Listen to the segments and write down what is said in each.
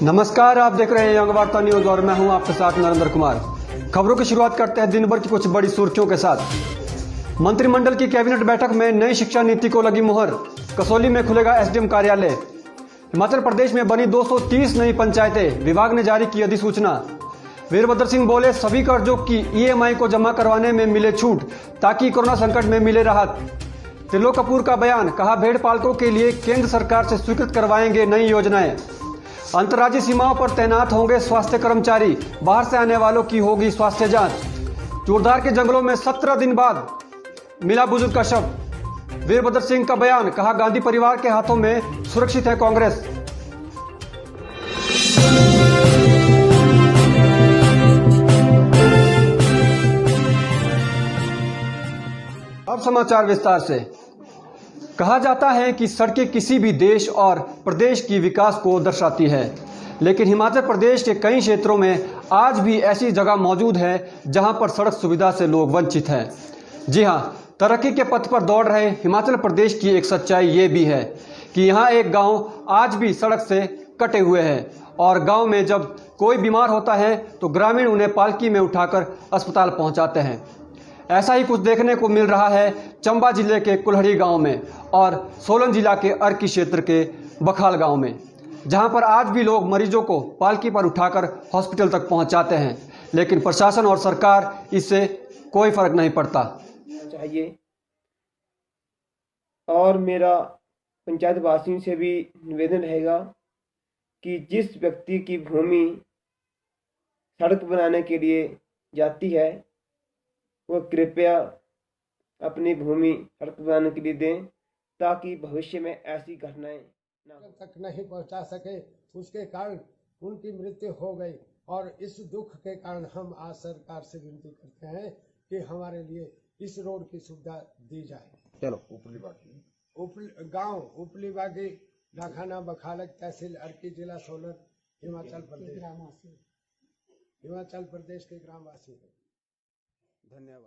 नमस्कार, आप देख रहे हैं यंग वार्ता न्यूज और मैं हूं आपके साथ नरेंद्र कुमार। खबरों की शुरुआत करते हैं दिन भर की कुछ बड़ी सुर्खियों के साथ। मंत्रिमंडल की कैबिनेट बैठक में नई शिक्षा नीति को लगी मुहर। कसौली में खुलेगा एसडीएम कार्यालय। हिमाचल प्रदेश में बनी 230 नई पंचायतें, विभाग ने जारी की अधिसूचना। वीरभद्र सिंह बोले, सभी कर्जों की ईएमआई को जमा करवाने में मिले छूट ताकि कोरोना संकट में मिले राहत। त्रिलोक कपूर का बयान, कहा भेड़ पालकों के लिए केंद्र सरकार से स्वीकृत करवाएंगे नई योजनाएं। अंतर्राज्यीय सीमाओं पर तैनात होंगे स्वास्थ्य कर्मचारी, बाहर से आने वालों की होगी स्वास्थ्य जांच। चूड़धार के जंगलों में 17 दिन बाद मिला बुजुर्ग का शव। वीरभद्र सिंह का बयान, कहा गांधी परिवार के हाथों में सुरक्षित है कांग्रेस। अब समाचार विस्तार से। कहा जाता है कि सड़कें किसी भी देश और प्रदेश की विकास को दर्शाती है, लेकिन हिमाचल प्रदेश के कई क्षेत्रों में आज भी ऐसी जगह मौजूद है जहां पर सड़क सुविधा से लोग वंचित हैं। जी हां, तरक्की के पथ पर दौड़ रहे हिमाचल प्रदेश की एक सच्चाई ये भी है कि यहाँ एक गांव आज भी सड़क से कटे हुए हैं और गांव में जब कोई बीमार होता है तो ग्रामीण उन्हें पालकी में उठाकर अस्पताल पहुंचाते हैं। ऐसा ही कुछ देखने को मिल रहा है चंबा जिले के कुल्हड़ी गांव में और सोलन जिला के अर्की क्षेत्र के बखाल गांव में, जहां पर आज भी लोग मरीजों को पालकी पर उठाकर हॉस्पिटल तक पहुंचाते हैं, लेकिन प्रशासन और सरकार इससे कोई फर्क नहीं पड़ता। चाहिए और मेरा पंचायत वासियों से भी निवेदन रहेगा कि जिस व्यक्ति की भूमि सड़क बनाने के लिए जाती है वो कृपया अपनी भूमि सड़क बनाने के लिए दें ताकि भविष्य में ऐसी घटनाएं तक नहीं पहुंचा सके, उसके कारण उनकी मृत्यु हो गई। और इस दुख के कारण हम आज सरकार से विनती करते हैं कि हमारे लिए इस रोड की सुविधा दी जाए। चलो उपली बागी गांव उपली बागी, डाखाना, बखालक, तहसील अर्की, जिला सोलन, हिमाचल प्रदेश के ग्रामवासी।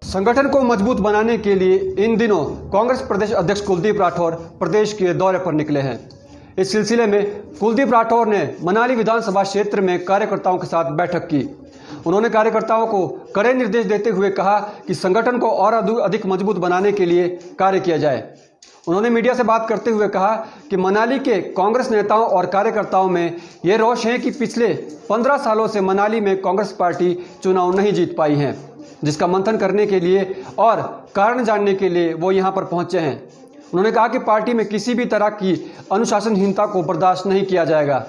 संगठन को मजबूत बनाने के लिए इन दिनों कांग्रेस प्रदेश अध्यक्ष कुलदीप राठौर प्रदेश के दौरे पर निकले हैं। इस सिलसिले में कुलदीप राठौर ने मनाली विधानसभा क्षेत्र में कार्यकर्ताओं के साथ बैठक की। उन्होंने कार्यकर्ताओं को कड़े निर्देश देते हुए कहा कि संगठन को और अधिक मजबूत बनाने के लिए कार्य किया जाए। उन्होंने मीडिया से बात करते हुए कहा कि मनाली के कांग्रेस नेताओं और कार्यकर्ताओं में ये रोष है कि पिछले 15 सालों से मनाली में कांग्रेस पार्टी चुनाव नहीं जीत पाई है, जिसका मंथन करने के लिए और कारण जानने के लिए वो यहाँ पर पहुंचे हैं। उन्होंने कहा कि पार्टी में किसी भी तरह की अनुशासनहीनता को बर्दाश्त नहीं किया जाएगा।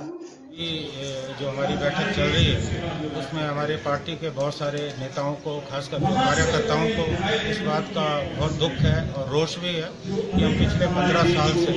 जो हमारी बैठक चल रही है उसमें हमारे पार्टी के बहुत सारे नेताओं को, खासकर कार्यकर्ताओं को इस बात का बहुत दुख है और रोष भी है कि हम पिछले 15 साल से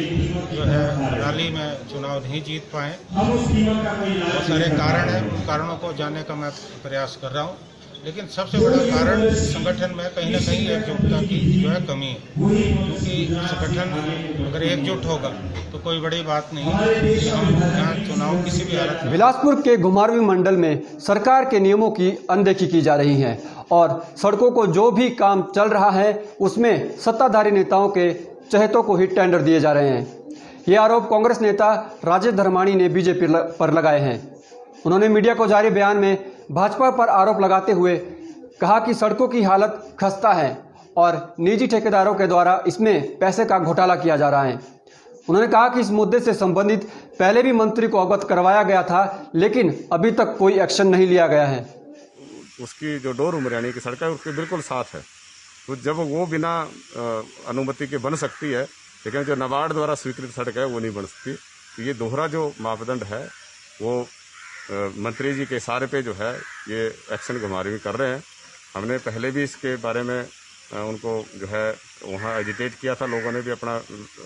जो है मनाली में चुनाव नहीं जीत पाए। बहुत सारे कारण हैं, उन कारणों को जानने का मैं प्रयास कर रहा हूँ, लेकिन सबसे बड़ा कारण संगठन में कहीं ना कहीं एकजुटता की जो है कमी है, क्योंकि संगठन अगर एकजुट होगा तो कोई बड़ी बात नहीं है कि हम यहाँ चुनाव किसी भी हालत में। बिलासपुर के घुमारवीं मंडल में सरकार के नियमों की अनदेखी की जा रही है और सड़कों को जो भी काम चल रहा है उसमें सत्ताधारी नेताओं के चहेतों को ही टेंडर दिए जा रहे हैं। ये आरोप कांग्रेस नेता राजेश धर्माणी ने बीजेपी पर लगाए हैं। उन्होंने मीडिया को जारी बयान में भाजपा पर आरोप लगाते हुए कहा कि सड़कों की हालत खस्ता है और निजी ठेकेदारों के द्वारा इसमें पैसे का घोटाला किया जा रहा है। उन्होंने कहा कि इस मुद्दे से संबंधित पहले भी मंत्री को अवगत करवाया गया था, लेकिन अभी तक कोई एक्शन नहीं लिया गया है। उसकी जो डोर उमरियानी की सड़क है उसके बिल्कुल साथ है, तो जब वो बिना अनुमति के बन सकती है, लेकिन जो नाबार्ड द्वारा स्वीकृत सड़क है वो नहीं बन सकती। तो ये दोहरा जो मापदंड है वो मंत्री जी के इशारे पे जो है ये एक्शन घुमारवीं कर रहे हैं। हमने पहले भी इसके बारे में उनको जो है वहाँ एजिटेट किया था, लोगों ने भी अपना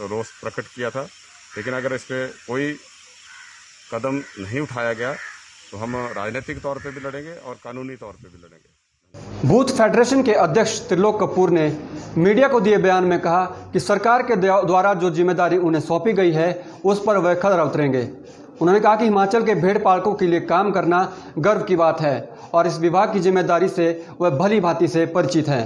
रोष प्रकट किया था, लेकिन अगर इस पर कोई कदम नहीं उठाया गया तो हम राजनीतिक तौर पे भी लड़ेंगे और कानूनी तौर पे भी लड़ेंगे। बूथ फेडरेशन के अध्यक्ष त्रिलोक कपूर ने मीडिया को दिए बयान में कहा कि सरकार के द्वारा जो जिम्मेदारी उन्हें सौंपी गई है उस पर वह खरा उतरेंगे। उन्होंने कहा कि हिमाचल के भेड़ पालकों के लिए काम करना गर्व की बात है और इस विभाग की जिम्मेदारी से वह भली भांति से परिचित हैं।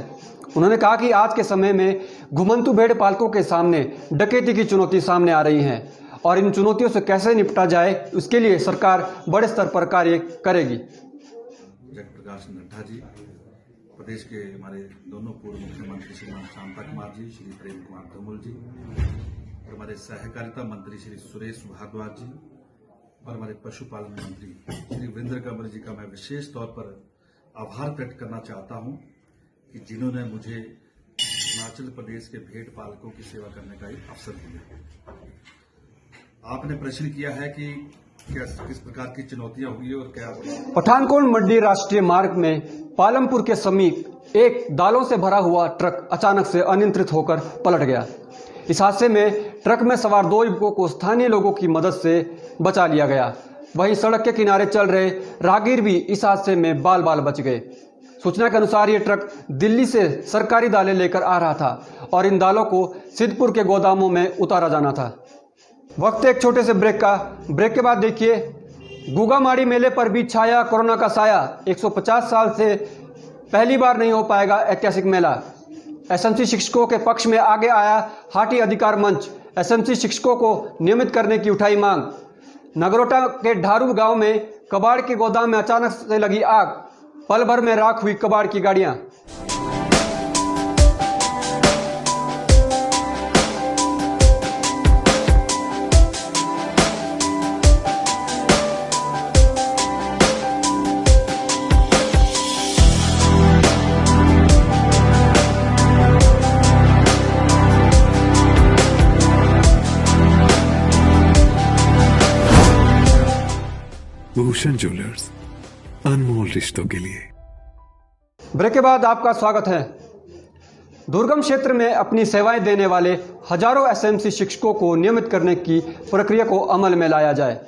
उन्होंने कहा कि आज के समय में घुमंतु भेड़ पालकों के सामने डकैती की चुनौती सामने आ रही है और इन चुनौतियों से कैसे निपटा जाए, उसके लिए सरकार बड़े स्तर पर कार्य करेगी। जगप्रकाश नड्डा जी, प्रदेश के हमारे दोनों पूर्व मुख्यमंत्री श्रीमान शांता कुमार जी, श्री प्रेम कुमार धूमल जी, और हमारे सहकारिता मंत्री श्री सुरेश भारद्वाज जी, और हमारे पशुपालन मंत्री श्री वीरेंद्र कंवर जी का मैं विशेष तौर पर आभार व्यक्त करना चाहता हूं कि जिन्होंने मुझे हिमाचल प्रदेश के भेड़ पालकों की सेवा करने का एक अवसर दिया। आपने प्रश्न किया है कि किस प्रकार की चुनौतियां हुई और क्या। पठानकोट मंडी राष्ट्रीय मार्ग में पालमपुर के समीप एक दालों से भरा हुआ ट्रक अचानक से अनियंत्रित होकर पलट गया। इस हादसे में ट्रक में सवार 2 युवकों को स्थानीय लोगों की मदद से बचा लिया गया। वहीं सड़क के किनारे चल रहे राहगीर भी इस हादसे में बाल बाल बच गए। सूचना के अनुसार ये ट्रक दिल्ली से सरकारी दालें लेकर आ रहा था और इन दालों को सिद्धपुर के गोदामों में उतारा जाना था। वक्त एक छोटे से ब्रेक के बाद देखिए, गुगामाड़ी मेले पर भी छाया कोरोना का साया। 150 साल से पहली बार नहीं हो पाएगा ऐतिहासिक मेला। एसएमसी शिक्षकों के पक्ष में आगे आया हाटी अधिकार मंच। एसएमसी शिक्षकों को नियमित करने की उठाई मांग। नगरोटा के ढारू गांव में कबाड़ के गोदाम में अचानक से लगी आग। पल भर में राख हुई कबाड़ की गाड़ियां। भूषण ज्वेलर्स, अनमोल रिश्तों के लिए। ब्रेक के बाद आपका स्वागत है। दुर्गम क्षेत्र में अपनी सेवाएं देने वाले हजारों एसएमसी शिक्षकों को नियमित करने की प्रक्रिया को अमल में लाया जाए,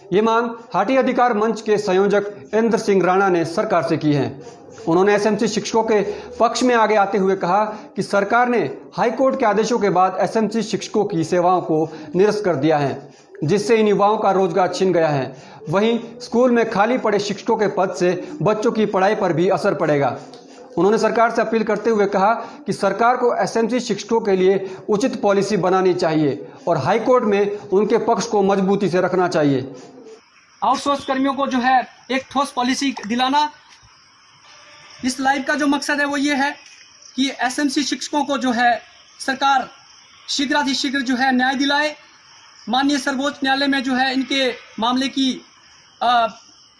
ये मांग हाटी अधिकार मंच के संयोजक इंद्र सिंह राणा ने सरकार से की है। उन्होंने एसएमसी शिक्षकों के पक्ष में आगे आते हुए कहा कि सरकार ने हाईकोर्ट के आदेशों के बाद एसएमसी शिक्षकों की सेवाओं को निरस्त कर दिया है, जिससे इन युवाओं का रोजगार छिन गया है। वहीं स्कूल में खाली पड़े शिक्षकों के पद से बच्चों की पढ़ाई पर भी असर पड़ेगा। उन्होंने सरकार से अपील करते हुए कहा कि सरकार को एसएमसी शिक्षकों के लिए उचित पॉलिसी बनानी चाहिए और हाईकोर्ट में उनके पक्ष को मजबूती से रखना चाहिए। आउटसोर्स कर्मियों को जो है एक ठोस पॉलिसी दिलाना। इस लाइव का जो मकसद है वो ये है कि एसएमसी शिक्षकों को जो है सरकार शीघ्रातिशीघ्र जो है न्याय दिलाए। माननीय सर्वोच्च न्यायालय में जो है इनके मामले की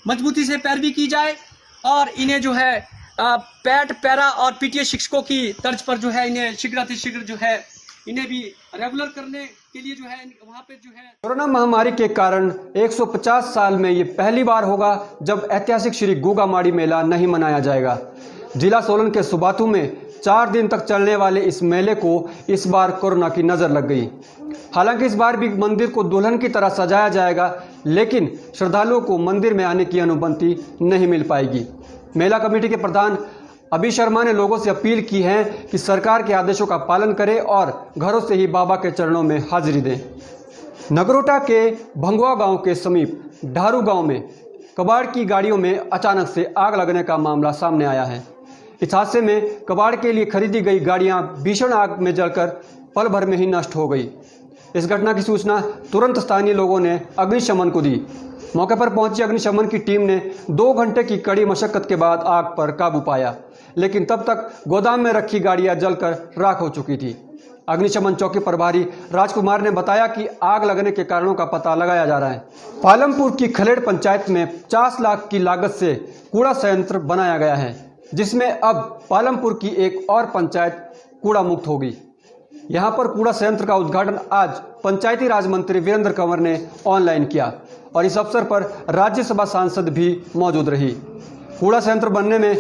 मजबूती से पैरवी की जाए और इन्हें जो है पैट, पैरा और पीटीए शिक्षकों की तर्ज पर जो है इन्हें शीघ्रातिशीघ्र जो है इन्हें भी रेगुलर करने के लिए जो है वहाँ पे जो है। कोरोना महामारी के कारण 150 साल में ये पहली बार होगा जब ऐतिहासिक श्री गुगामाड़ी मेला नहीं मनाया जाएगा। जिला सोलन के सुबाथू में 4 दिन तक चलने वाले इस मेले को इस बार कोरोना की नजर लग गई। हालांकि इस बार भी मंदिर को दुल्हन की तरह सजाया जाएगा, लेकिन श्रद्धालुओं को मंदिर में आने की अनुमति नहीं मिल पाएगी। मेला कमेटी के प्रधान अभी शर्मा ने लोगों से अपील की है कि सरकार के आदेशों का पालन करें और घरों से ही बाबा के चरणों में हाजिरी दें। नगरोटा के भंगवा गांव के समीप ढारू गांव में कबाड़ की गाड़ियों में अचानक से आग लगने का मामला सामने आया है। इस हादसे में कबाड़ के लिए खरीदी गई गाड़ियां भीषण आग में जलकर पल भर में ही नष्ट हो गई। इस घटना की सूचना तुरंत स्थानीय लोगों ने अग्निशमन को दी। मौके पर पहुंची अग्निशमन की टीम ने 2 घंटे की कड़ी मशक्कत के बाद आग पर काबू पाया, लेकिन तब तक गोदाम में रखी गाड़ियां जलकर राख हो चुकी थी। अग्निशमन चौकी प्रभारी राजकुमार ने बताया कि आग लगने के कारणों का पता लगाया जा रहा है। पालमपुर की खलेड़ पंचायत में 50 लाख की लागत से कूड़ा संयंत्र बनाया गया है, जिसमें अब पालमपुर की एक और पंचायत कूड़ा मुक्त होगी। यहां पर कूड़ा संयंत्र का उद्घाटन आज पंचायती राज मंत्री वीरेंद्र कंवर ने ऑनलाइन किया और इस अवसर पर राज्यसभा सांसद भी मौजूद रही। कूड़ा संयंत्र बनने में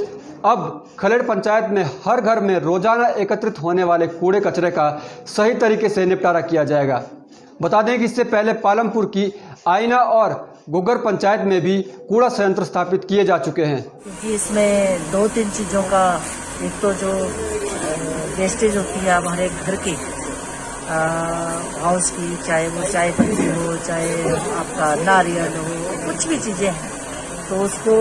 अब खलेड़ पंचायत में हर घर में रोजाना एकत्रित होने वाले कूड़े कचरे का सही तरीके से निपटारा किया जाएगा। बता दें कि इससे पहले पालमपुर की आईना और गुगर पंचायत में भी कूड़ा संयंत्र स्थापित किए जा चुके हैं। क्योंकि इसमें 2-3 चीज़ों का, एक तो जो वेस्टेज होती है हमारे घर के हाउस की, चाहे वो चाय पत्ती हो, चाहे आपका नारियल हो, कुछ भी चीज़ें हैं, तो उसको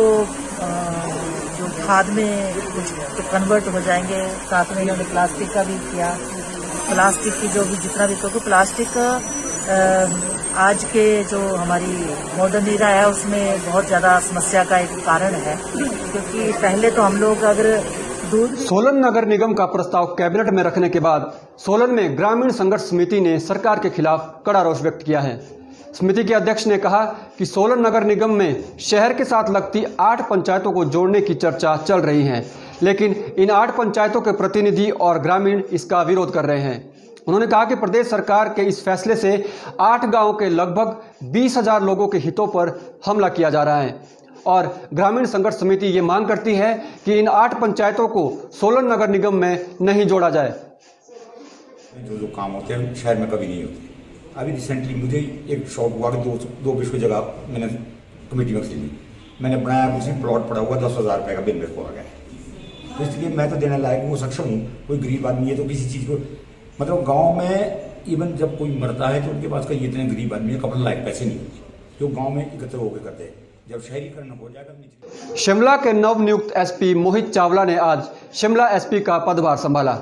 जो खाद में कुछ तो कन्वर्ट हो जाएंगे। साथ में इन्होंने प्लास्टिक का भी किया। प्लास्टिक की जो भी जितना भी, क्योंकि प्लास्टिक आज के जो हमारी मॉडर्न एरा है उसमें बहुत ज़्यादा समस्या का एक कारण है, क्योंकि पहले तो हम लोग अगर दूध सोलन नगर निगम का प्रस्ताव कैबिनेट में रखने के बाद सोलन में ग्रामीण संघर्ष समिति ने सरकार के खिलाफ कड़ा रोष व्यक्त किया है। समिति के अध्यक्ष ने कहा कि सोलन नगर निगम में शहर के साथ लगती 8 पंचायतों को जोड़ने की चर्चा चल रही है, लेकिन इन 8 पंचायतों के प्रतिनिधि और ग्रामीण इसका विरोध कर रहे हैं। उन्होंने कहा कि प्रदेश सरकार के इस फैसले से 8 गांवों के लगभग 20,000 लोगों के हितों पर हमला किया जा रहा है और ग्रामीण संघर्ष समिति ये मांग करती है कि इन 8 पंचायतों को सोलन नगर निगम में नहीं जोड़ा जाए। जो काम होते हैं शहर में कभी नहीं होते। अभी रिसेंटली मुझे एक शॉप हुआ कि दो बीस जगह मैंने कमेटी में खरीदी, मैंने बनाया, उसी प्लॉट पड़ा हुआ 10,000 रुपये का बिल मेरे को आ गया। तो इसलिए मैं तो देने लायक वो सक्षम हूँ। कोई गरीब आदमी है तो किसी चीज़ को मतलब गांव में इवन जब कोई मरता है तो उनके पास कहीं इतने गरीब आदमी है कपड़े लायक पैसे नहीं होते जो गांव में एकत्र होकर करते हैं। जब शहरीकरण हो जाएगा। शिमला के नवनियुक्त एसपी मोहित चावला ने आज शिमला एसपी का पदभार संभाला।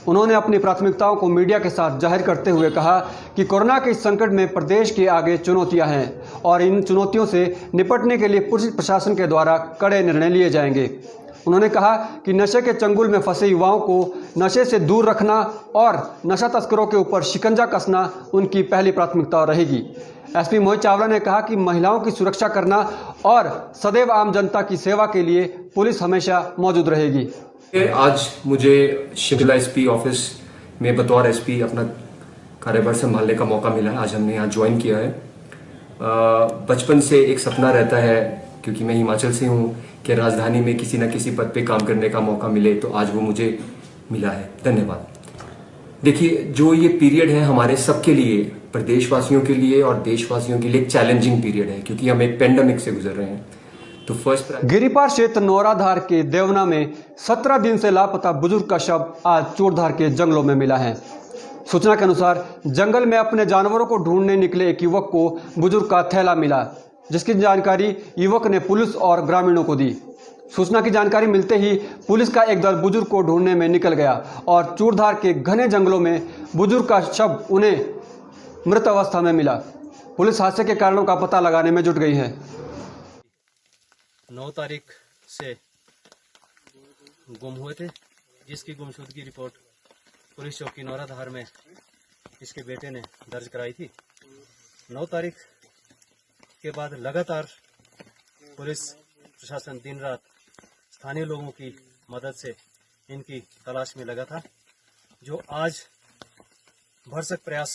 उन्होंने अपनी प्राथमिकताओं को मीडिया के साथ जाहिर करते हुए कहा कि कोरोना के इस संकट में प्रदेश के आगे चुनौतियां हैं और इन चुनौतियों से निपटने के लिए पुलिस प्रशासन के द्वारा कड़े निर्णय लिए जाएंगे। उन्होंने कहा कि नशे के चंगुल में फंसे युवाओं को नशे से दूर रखना और नशा तस्करों के ऊपर शिकंजा कसना उनकी पहली प्राथमिकता रहेगी। एसपी मोहित चावला ने कहा कि महिलाओं की सुरक्षा करना और सदैव आम जनता की सेवा के लिए पुलिस हमेशा मौजूद रहेगी। आज मुझे शिमला एसपी ऑफिस में बतौर एसपी अपना कार्यभार संभालने का मौका मिला है। आज हमने यहाँ ज्वाइन किया है। बचपन से एक सपना रहता है, क्योंकि मैं हिमाचल से हूँ, कि राजधानी में किसी न किसी पद पे काम करने का मौका मिले, तो आज वो मुझे मिला है। धन्यवाद। देखिए, जो ये पीरियड है हमारे सबके लिए, प्रदेशवासियों के लिए और देशवासियों के लिए एक चैलेंजिंग पीरियड है, क्योंकि हम एक पेंडेमिक से गुजर रहे हैं। तो फर्स्ट गिरिपार क्षेत्र नौराधार के देवना में 17 दिन से लापता बुजुर्ग का शव आज चूड़धार के जंगलों में मिला है। सूचना के अनुसार जंगल में अपने जानवरों को ढूंढने निकले एक युवक को बुजुर्ग का थैला मिला, जिसकी जानकारी युवक ने पुलिस और ग्रामीणों को दी। सूचना की जानकारी मिलते ही पुलिस का एक दल बुजुर्ग को ढूंढने में निकल गया और चूड़धार के घने जंगलों में बुजुर्ग का शव उन्हें मृत अवस्था में मिला। पुलिस हादसे के कारणों का पता लगाने में जुट गई है। 9 तारीख से गुम हुए थे, जिसकी गुमशुदगी रिपोर्ट पुलिस चौकी नौराधार में इसके बेटे ने दर्ज कराई थी। 9 तारीख के बाद लगातार पुलिस प्रशासन दिन रात स्थानीय लोगों की मदद से इनकी तलाश में लगा था, जो आज भरसक प्रयास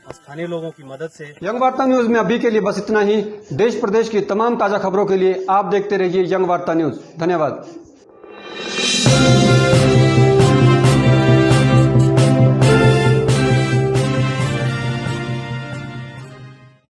स्थानीय लोगों की मदद से। यंग वार्ता न्यूज में अभी के लिए बस इतना ही। देश प्रदेश की तमाम ताजा खबरों के लिए आप देखते रहिए यंग वार्ता न्यूज। धन्यवाद।